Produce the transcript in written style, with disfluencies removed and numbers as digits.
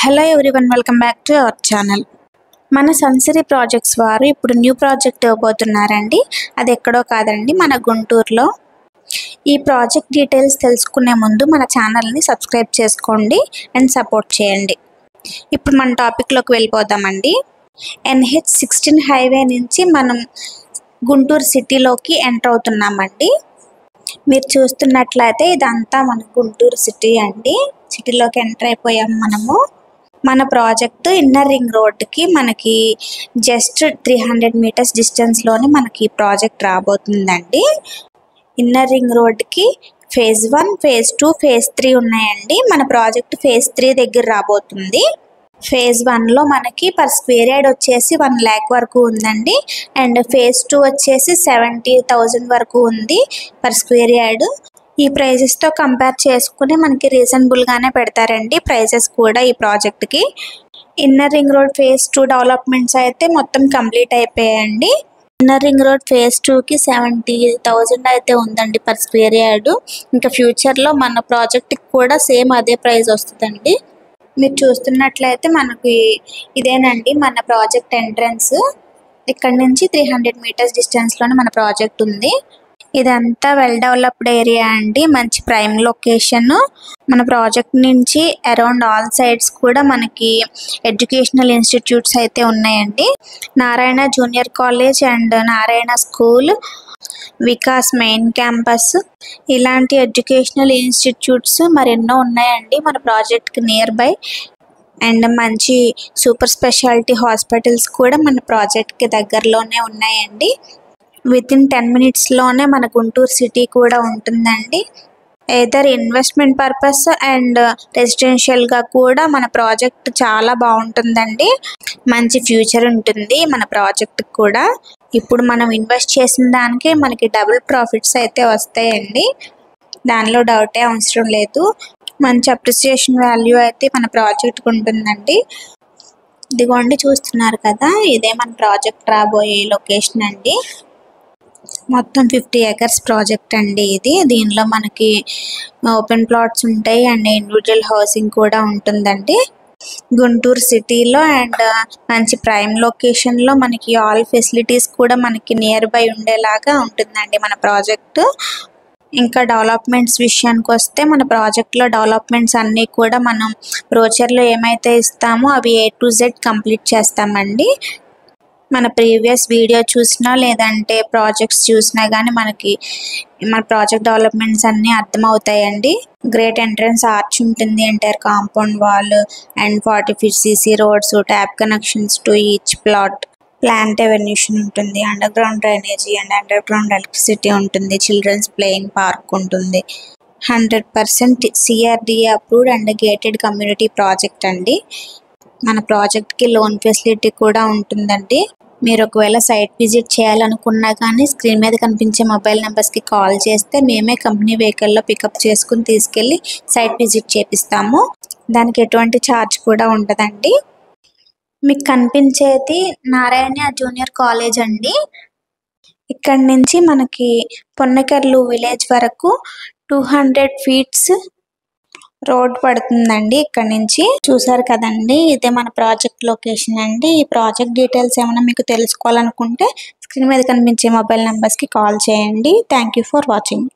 Hello everyone, welcome back to our channel. మన Sunsiri projects వారు ఇప్పుడు న్యూ ప్రాజెక్ట్ ఇవ్వబోతున్నారండి. అది ఎక్కడో కాదండి, మన గుంటూరులో. ఈ ప్రాజెక్ట్ డీటెయిల్స్ తెలుసుకునే ముందు మన ఛానల్ని సబ్స్క్రైబ్ చేసుకోండి అండ్ సపోర్ట్ చేయండి. ఇప్పుడు మన టాపిక్లోకి వెళ్ళిపోదామండి. NH16 హైవే నుంచి మనం గుంటూరు సిటీలోకి ఎంటర్ అవుతున్నామండి. మీరు చూస్తున్నట్లయితే ఇదంతా మన గుంటూరు సిటీ అండి. సిటీలోకి ఎంటర్ అయిపోయాం మనము. మన ప్రాజెక్టు ఇన్నర్ రింగ్ రోడ్కి మనకి జస్ట్ 300 మీటర్స్ డిస్టెన్స్లోనే మనకి ప్రాజెక్ట్ రాబోతుందండి. ఇన్నర్ రింగ్ రోడ్కి ఫేజ్ 1, ఫేజ్ 2, ఫేజ్ 3 ఉన్నాయండి. మన ప్రాజెక్ట్ ఫేజ్ 3 దగ్గర రాబోతుంది. ఫేజ్ 1లో మనకి పర్ స్క్వేర్ యార్డ్ వచ్చేసి 1 lakh వరకు ఉందండి. అండ్ ఫేజ్ 2 వచ్చేసి 70,000 వరకు ఉంది పర్ స్క్వేర్ యార్డ్. ఈ ప్రైజెస్తో కంపేర్ చేసుకుని మనకి రీజనబుల్గానే పెడతారండి ప్రైజెస్ కూడా ఈ ప్రాజెక్ట్కి. Inner ring road phase 2 developments అయితే మొత్తం కంప్లీట్ అయిపోయాయండి. ఇన్నర్ రింగ్ రోడ్ ఫేజ్ 2కి 70,000 అయితే ఉందండి పర్ స్క్వేర్ యార్డ్. ఇంకా ఫ్యూచర్లో మన ప్రాజెక్ట్కి కూడా సేమ్ అదే ప్రైస్ వస్తుందండి. మీరు చూస్తున్నట్లయితే మనకి ఇదేనండి మన ప్రాజెక్ట్ ఎంట్రన్స్. ఇక్కడ నుంచి 300 మీటర్స్ డిస్టెన్స్లోనే మన ప్రాజెక్ట్ ఉంది. ఇదంతా వెల్ డెవలప్డ్ ఏరియా అండి, మంచి ప్రైమ్ లొకేషన్. మన ప్రాజెక్ట్ నుంచి అరౌండ్ ఆల్ సైడ్స్ కూడా మనకి ఎడ్యుకేషనల్ ఇన్స్టిట్యూట్స్ అయితే ఉన్నాయండి. Narayana junior college and Narayana school, Vikas main campus, ఇలాంటి ఎడ్యుకేషనల్ ఇన్స్టిట్యూట్స్ మరెన్నో ఉన్నాయండి మన ప్రాజెక్ట్కి నియర్ బై. అండ్ మంచి సూపర్ స్పెషాలిటీ హాస్పిటల్స్ కూడా మన ప్రాజెక్ట్కి దగ్గరలోనే ఉన్నాయండి. వితిన్ 10 minutesలోనే మన గుంటూరు సిటీ కూడా ఉంటుందండి. ఎదర్ ఇన్వెస్ట్మెంట్ పర్పస్ అండ్ రెసిడెన్షియల్గా కూడా మన ప్రాజెక్ట్ చాలా బాగుంటుందండి. మంచి ఫ్యూచర్ ఉంటుంది మన ప్రాజెక్ట్కి కూడా. ఇప్పుడు మనం ఇన్వెస్ట్ చేసిన దానికి మనకి డబుల్ ప్రాఫిట్స్ అయితే వస్తాయండి, దానిలో డౌటే అవసరం లేదు. మంచి అప్రిసియేషన్ వాల్యూ అయితే మన ప్రాజెక్ట్కి ఉంటుందండి. ఇదిగోండి చూస్తున్నారు కదా, ఇదే మన ప్రాజెక్ట్ రాబోయే లొకేషన్ అండి. మొత్తం 50 acres ప్రాజెక్ట్ అండి ఇది. దీనిలో మనకి ఓపెన్ ప్లాట్స్ ఉంటాయి అండ్ ఇండివిజువల్ హౌసింగ్ కూడా ఉంటుందండి. గుంటూరు సిటీలో అండ్ మంచి ప్రైమ్ లొకేషన్లో మనకి ఆల్ ఫెసిలిటీస్ కూడా మనకి నియర్ బై ఉండేలాగా ఉంటుందండి మన ప్రాజెక్టు. ఇంకా డెవలప్మెంట్స్ విషయానికి వస్తే మన ప్రాజెక్ట్లో డెవలప్మెంట్స్ అన్నీ కూడా మనం బ్రోచర్లో ఏమైతే ఇస్తామో అవి A to Z కంప్లీట్ చేస్తామండి. మన ప్రీవియస్ వీడియో చూసినా లేదంటే ప్రాజెక్ట్స్ చూసినా కానీ మనకి మన ప్రాజెక్ట్ డెవలప్మెంట్స్ అన్నీ అర్థమవుతాయండి. గ్రేట్ ఎంట్రన్స్ ఆర్చ్ ఉంటుంది, entire compound wall and 40 feet CC roads, tap connections to each plot, plant ఎవెన్యూషన్ ఉంటుంది, underground drainage and underground electricity ఉంటుంది, చిల్డ్రన్స్ ప్లేయింగ్ పార్క్ ఉంటుంది. 100% CRDA approved and gated community project అండి. మన ప్రాజెక్ట్కి loan facility కూడా ఉంటుందండి. మీరు ఒకవేళ సైట్ విజిట్ చేయాలనుకున్నా కానీ స్క్రీన్ మీద కనిపించే మొబైల్ నెంబర్స్కి కాల్ చేస్తే మేమే కంపెనీ వెహికల్లో పికప్ చేసుకుని తీసుకెళ్ళి సైట్ విజిట్ చేపిస్తాము. దానికి ఎటువంటి ఛార్జ్ కూడా ఉండదండి. మీకు కనిపించేది నారాయణ జూనియర్ కాలేజ్ అండి. ఇక్కడ నుంచి మనకి పొన్నకర్లు విలేజ్ వరకు 200 feet రోడ్ పడుతుందండి. ఇక్కడ నుంచి చూసారు కదండి, ఇదే మన ప్రాజెక్ట్ లొకేషన్ అండి. ఈ ప్రాజెక్ట్ డీటెయిల్స్ ఏమైనా మీకు తెలుసుకోవాలనుకుంటే స్క్రీన్ మీద కనిపించే మొబైల్ నెంబర్స్కి కాల్ చేయండి. Thank you for watching.